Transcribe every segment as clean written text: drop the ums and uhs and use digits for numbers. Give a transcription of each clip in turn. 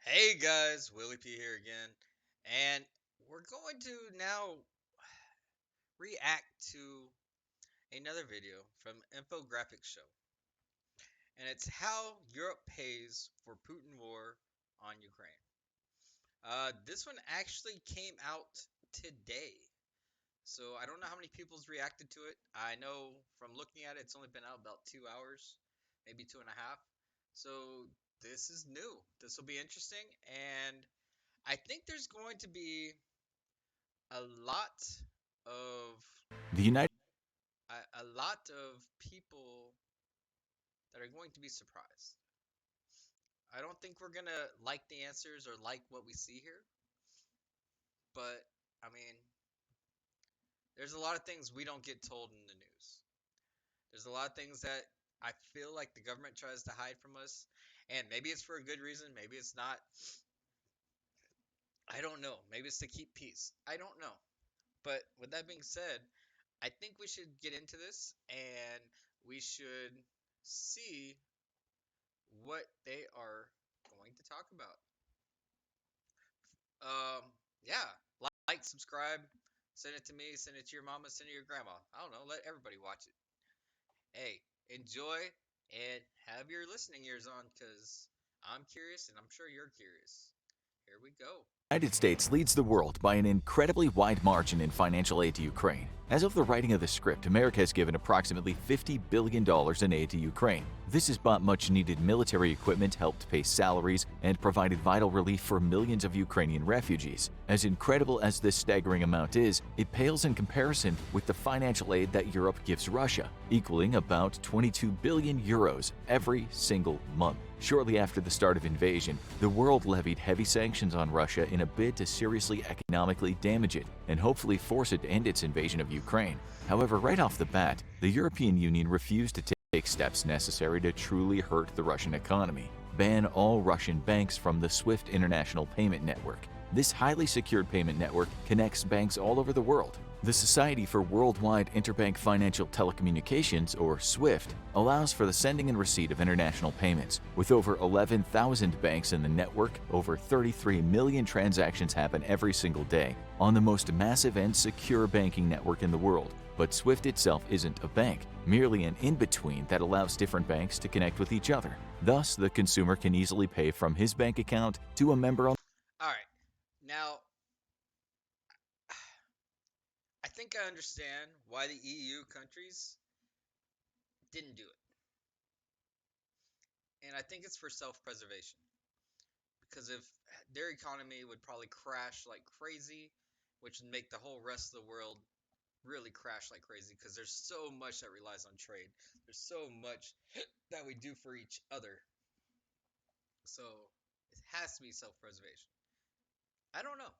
Hey guys, Willie P here again, and we're going to now react to another video from Infographics Show, and it's how Europe pays for Putin war on Ukraine. This one actually came out today, so I don't know how many people's reacted to it. I know from looking at it, it's only been out about 2 hours, maybe two and a half. So this is new. This will be interesting, and I think there's going to be a lot of The United a lot of people that are going to be surprised. I don't think we're gonna like the answers or like what we see here, but I mean, there's a lot of things we don't get told in the news. There's a lot of things that I feel like the government tries to hide from us, and maybe it's for a good reason, maybe it's not. I don't know. Maybe it's to keep peace. I don't know. But with that being said, I think we should get into this and we should see what they are going to talk about. Yeah, subscribe, send it to me, send it to your mama, send it to your grandma. I don't know, let everybody watch it. Hey, enjoy and have your listening ears on because I'm curious and I'm sure you're curious. Here we go. United States leads the world by an incredibly wide margin in financial aid to Ukraine. As of the writing of the script, America has given approximately $50 billion in aid to Ukraine. This has bought much-needed military equipment, helped pay salaries, and provided vital relief for millions of Ukrainian refugees. As incredible as this staggering amount is, it pales in comparison with the financial aid that Europe gives Russia, equaling about 22 billion euros every single month. Shortly after the start of invasion, the world levied heavy sanctions on Russia in a bid to seriously economically damage it and hopefully force it to end its invasion of Ukraine. However, right off the bat, the European Union refused to take steps necessary to truly hurt the Russian economy. Ban all Russian banks from the SWIFT international payment network. This highly secured payment network connects banks all over the world. The Society for Worldwide Interbank Financial Telecommunications, or SWIFT, allows for the sending and receipt of international payments. With over 11,000 banks in the network, over 33 million transactions happen every single day on the most massive and secure banking network in the world. But SWIFT itself isn't a bank, merely an in-between that allows different banks to connect with each other. Thus, the consumer can easily pay from his bank account to a member on All right. Now, I think I understand why the EU countries didn't do it. And I think it's for self-preservation because if their economy would probably crash like crazy, which would make the whole rest of the world really crash like crazy because there's so much that relies on trade. There's so much that we do for each other. So it has to be self-preservation. I don't know.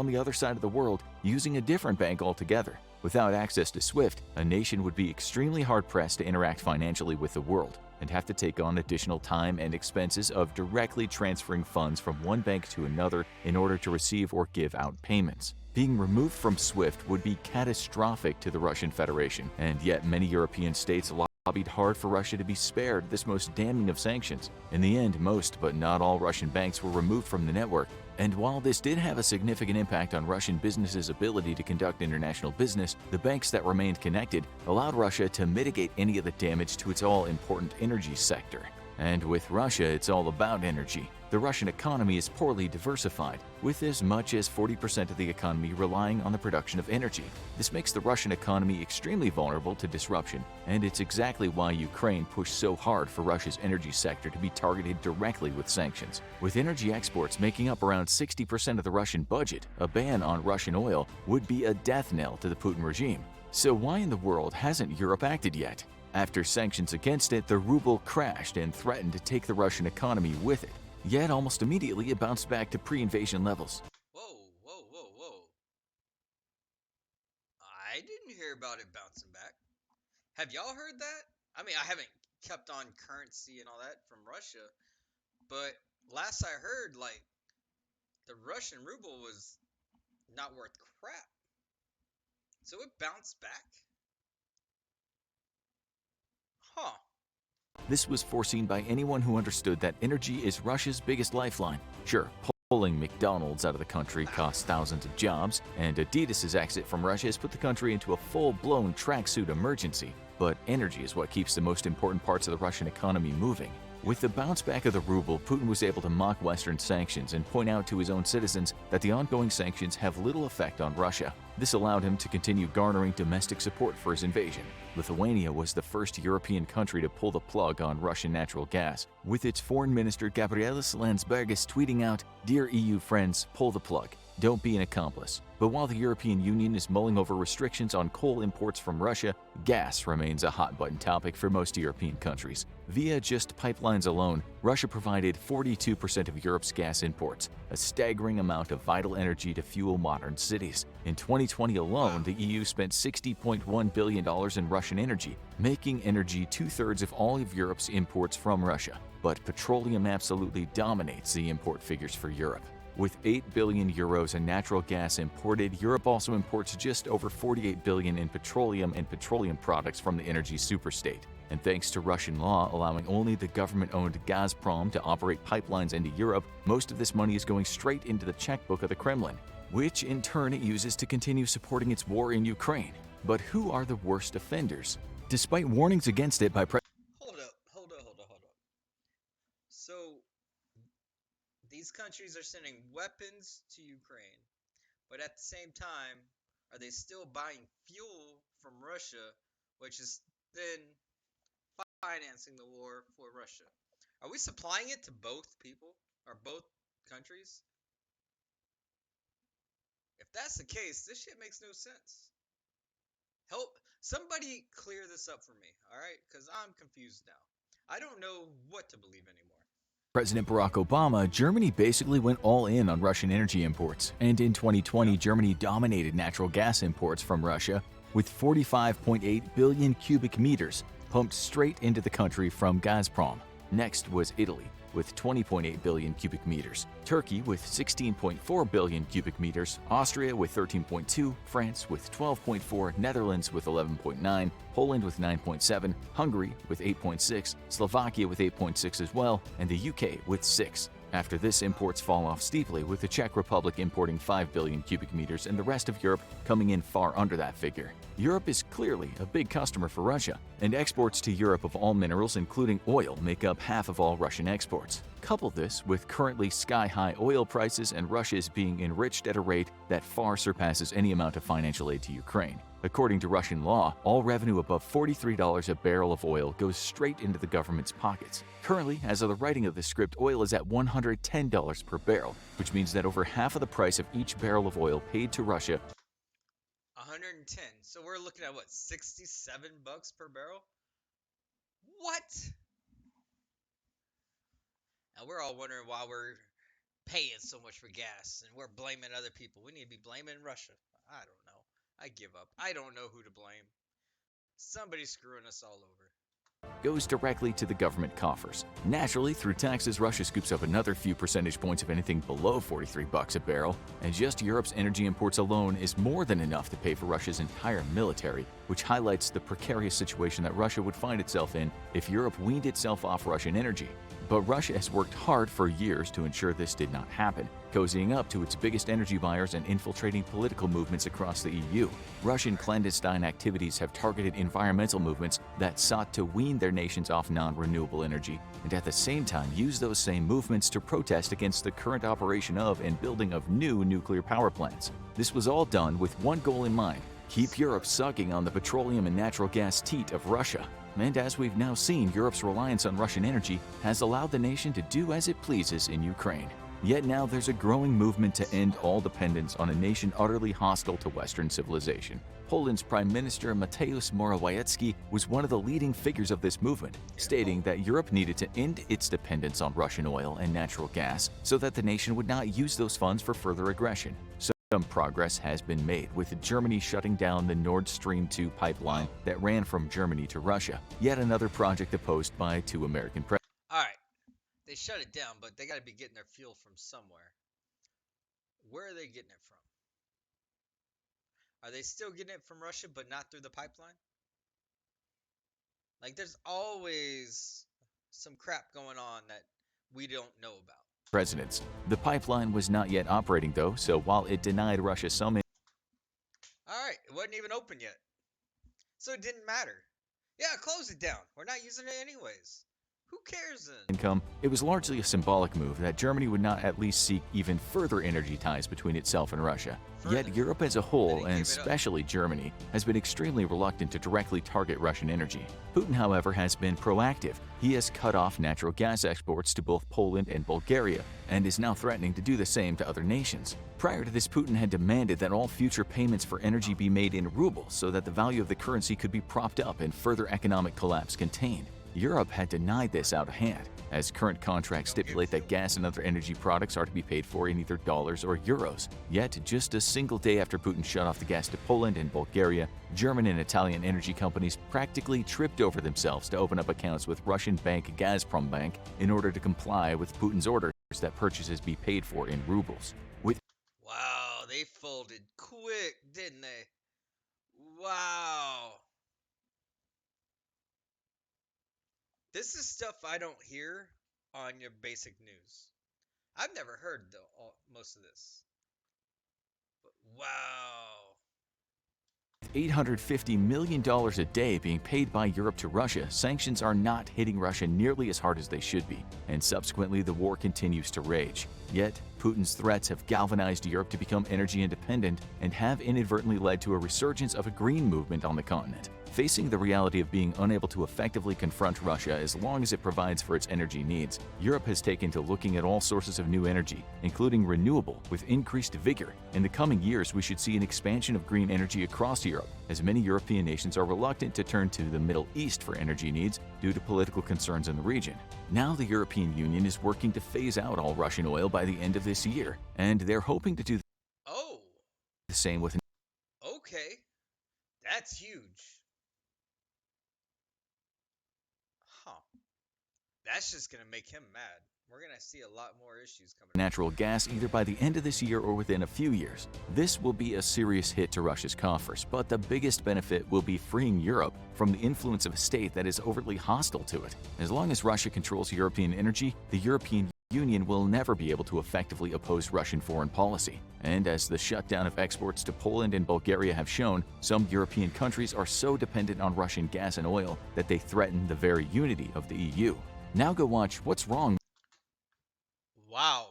the other side of the world using a different bank altogether. Without access to SWIFT, a nation would be extremely hard-pressed to interact financially with the world and have to take on additional time and expenses of directly transferring funds from one bank to another in order to receive or give out payments. Being removed from SWIFT would be catastrophic to the Russian Federation, and yet many European states lobbied hard for Russia to be spared this most damning of sanctions. In the end, most but not all Russian banks were removed from the network, and while this did have a significant impact on Russian businesses' ability to conduct international business, the banks that remained connected allowed Russia to mitigate any of the damage to its all-important energy sector. And with Russia, it's all about energy. The Russian economy is poorly diversified, with as much as 40% of the economy relying on the production of energy. This makes the Russian economy extremely vulnerable to disruption, and it's exactly why Ukraine pushed so hard for Russia's energy sector to be targeted directly with sanctions. With energy exports making up around 60% of the Russian budget, a ban on Russian oil would be a death knell to the Putin regime. So why in the world hasn't Europe acted yet? After sanctions against it, the ruble crashed and threatened to take the Russian economy with it. Yet almost immediately it bounced back to pre-invasion levels. Whoa, whoa, whoa, whoa. I didn't hear about it bouncing back. Have y'all heard that? I mean, I haven't kept on currency and all that from Russia, but last I heard, like, the Russian ruble was not worth crap. So it bounced back? Huh. This was foreseen by anyone who understood that energy is Russia's biggest lifeline. Sure, pulling McDonald's out of the country costs thousands of jobs, and Adidas's exit from Russia has put the country into a full-blown tracksuit emergency. But energy is what keeps the most important parts of the Russian economy moving. With the bounce back of the ruble, Putin was able to mock Western sanctions and point out to his own citizens that the ongoing sanctions have little effect on Russia. This allowed him to continue garnering domestic support for his invasion. Lithuania was the first European country to pull the plug on Russian natural gas, with its foreign minister Gabrielis Landsbergis tweeting out, "Dear EU friends, pull the plug. Don't be an accomplice." But while the European Union is mulling over restrictions on coal imports from Russia, gas remains a hot-button topic for most European countries. Via just pipelines alone, Russia provided 42% of Europe's gas imports, a staggering amount of vital energy to fuel modern cities. In 2020 alone, the EU spent $60.1 billion in Russian energy, making energy two-thirds of all of Europe's imports from Russia. But petroleum absolutely dominates the import figures for Europe. With 8 billion euros in natural gas imported, Europe also imports just over 48 billion in petroleum and petroleum products from the energy superstate. And thanks to Russian law allowing only the government-owned Gazprom to operate pipelines into Europe, most of this money is going straight into the checkbook of the Kremlin, which in turn it uses to continue supporting its war in Ukraine. But who are the worst offenders? Despite warnings against it by Hold up. So these countries are sending weapons to Ukraine, but at the same time, are they still buying fuel from Russia, which is then financing the war for Russia? Are we supplying it to both people or both countries? If that's the case, this shit makes no sense. Help somebody clear this up for me, all right? Because I'm confused now. I don't know what to believe anymore. President Barack Obama, Germany basically went all in on Russian energy imports, and in 2020, Germany dominated natural gas imports from Russia with 45.8 billion cubic meters pumped straight into the country from Gazprom. Next was Italy, with 20.8 billion cubic meters, Turkey with 16.4 billion cubic meters, Austria with 13.2, France with 12.4, Netherlands with 11.9, Poland with 9.7, Hungary with 8.6, Slovakia with 8.6 as well, and the UK with 6. After this, imports fall off steeply, with the Czech Republic importing 5 billion cubic meters and the rest of Europe coming in far under that figure. Europe is clearly a big customer for Russia, and exports to Europe of all minerals, including oil, make up half of all Russian exports. Couple this with currently sky-high oil prices, and Russia is being enriched at a rate that far surpasses any amount of financial aid to Ukraine. According to Russian law, all revenue above $43 a barrel of oil goes straight into the government's pockets. Currently, as of the writing of this script, oil is at $110 per barrel, which means that over half of the price of each barrel of oil paid to Russia. 110. So we're looking at what, 67 bucks per barrel? What? Now we're all wondering why we're paying so much for gas and we're blaming other people. We need to be blaming Russia. I don't know. I give up. I don't know who to blame. Somebody's screwing us all over. Goes directly to the government coffers. Naturally, through taxes, Russia scoops up another few percentage points of anything below 43 bucks a barrel, and just Europe's energy imports alone is more than enough to pay for Russia's entire military, which highlights the precarious situation that Russia would find itself in if Europe weaned itself off Russian energy. But Russia has worked hard for years to ensure this did not happen, cozying up to its biggest energy buyers and infiltrating political movements across the EU. Russian clandestine activities have targeted environmental movements that sought to wean their nations off non-renewable energy, and at the same time use those same movements to protest against the current operation of and building of new nuclear power plants. This was all done with one goal in mind: keep Europe sucking on the petroleum and natural gas teat of Russia. And as we've now seen, Europe's reliance on Russian energy has allowed the nation to do as it pleases in Ukraine. Yet now there's a growing movement to end all dependence on a nation utterly hostile to Western civilization. Poland's Prime Minister Mateusz Morawiecki was one of the leading figures of this movement, stating that Europe needed to end its dependence on Russian oil and natural gas so that the nation would not use those funds for further aggression. Some progress has been made, with Germany shutting down the Nord Stream 2 pipeline that ran from Germany to Russia, yet another project opposed by two American presidents. Alright, they shut it down, but they gotta be getting their fuel from somewhere. Where are they getting it from? Are they still getting it from Russia but not through the pipeline? Like there's always some crap going on that we don't know about. presidents. The pipeline was not yet operating, though, so while it denied Russia some All right, it wasn't even open yet, so it didn't matter. Yeah, close it down. We're not using it anyways. Who cares then? income, it was largely a symbolic move that Germany would not at least seek even further energy ties between itself and Russia. Further, Yet Europe as a they whole, didn't and give it up. especially Germany, has been extremely reluctant to directly target Russian energy. Putin, however, has been proactive. He has cut off natural gas exports to both Poland and Bulgaria, and is now threatening to do the same to other nations. Prior to this, Putin had demanded that all future payments for energy be made in rubles so that the value of the currency could be propped up and further economic collapse contained. Europe had denied this out of hand, as current contracts stipulate that gas and other energy products are to be paid for in either dollars or euros. Yet, just a single day after Putin shut off the gas to Poland and Bulgaria, German and Italian energy companies practically tripped over themselves to open up accounts with Russian bank Gazprom Bank in order to comply with Putin's orders that purchases be paid for in rubles. With Wow, they folded quick, didn't they? Wow. This is stuff I don't hear on your basic news. I've never heard though most of this. But wow. $850 million a day being paid by Europe to Russia, sanctions are not hitting Russia nearly as hard as they should be, and subsequently the war continues to rage. Yet, Putin's threats have galvanized Europe to become energy independent and have inadvertently led to a resurgence of a green movement on the continent. Facing the reality of being unable to effectively confront Russia as long as it provides for its energy needs, Europe has taken to looking at all sources of new energy, including renewable, with increased vigor. In the coming years, we should see an expansion of green energy across Europe, as many European nations are reluctant to turn to the Middle East for energy needs due to political concerns in the region. Now the European Union is working to phase out all Russian oil by the end of this year, and they're hoping to do Oh, the same with okay. That's huge. Huh. That's just gonna make him mad. We're gonna see a lot more issues coming up. natural gas either by the end of this year or within a few years. This will be a serious hit to Russia's coffers, but the biggest benefit will be freeing Europe from the influence of a state that is overtly hostile to it. As long as Russia controls European energy, the European Union will never be able to effectively oppose Russian foreign policy. And as the shutdown of exports to Poland and Bulgaria have shown, some European countries are so dependent on Russian gas and oil that they threaten the very unity of the EU. Now go watch What's Wrong. Wow.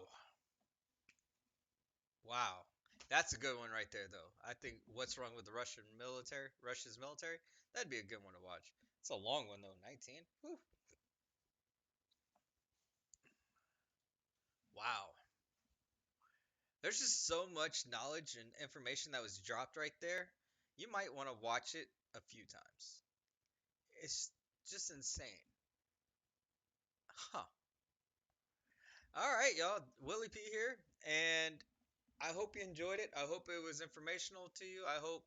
Wow. That's a good one right there, though. I think what's wrong with the Russian military? Russia's military? That'd be a good one to watch. It's a long one though, 19. Whew. Wow. There's just so much knowledge and information that was dropped right there. You might want to watch it a few times. It's just insane. Huh. All right, y'all. Willie P here, and I hope you enjoyed it. I hope it was informational to you. I hope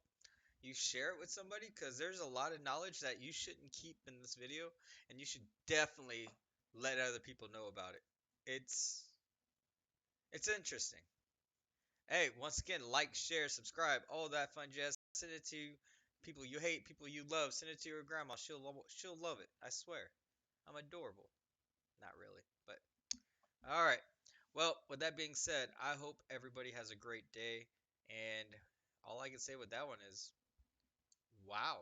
you share it with somebody because there's a lot of knowledge that you shouldn't keep in this video, and you should definitely let other people know about it. It's it's interesting. Hey, once again, like, share, subscribe, all that fun jazz. Send it to people you hate, people you love. Send it to your grandma. She'll love it. I swear. I'm adorable. Not really, but all right. Well, with that being said, I hope everybody has a great day. And all I can say with that one is, wow.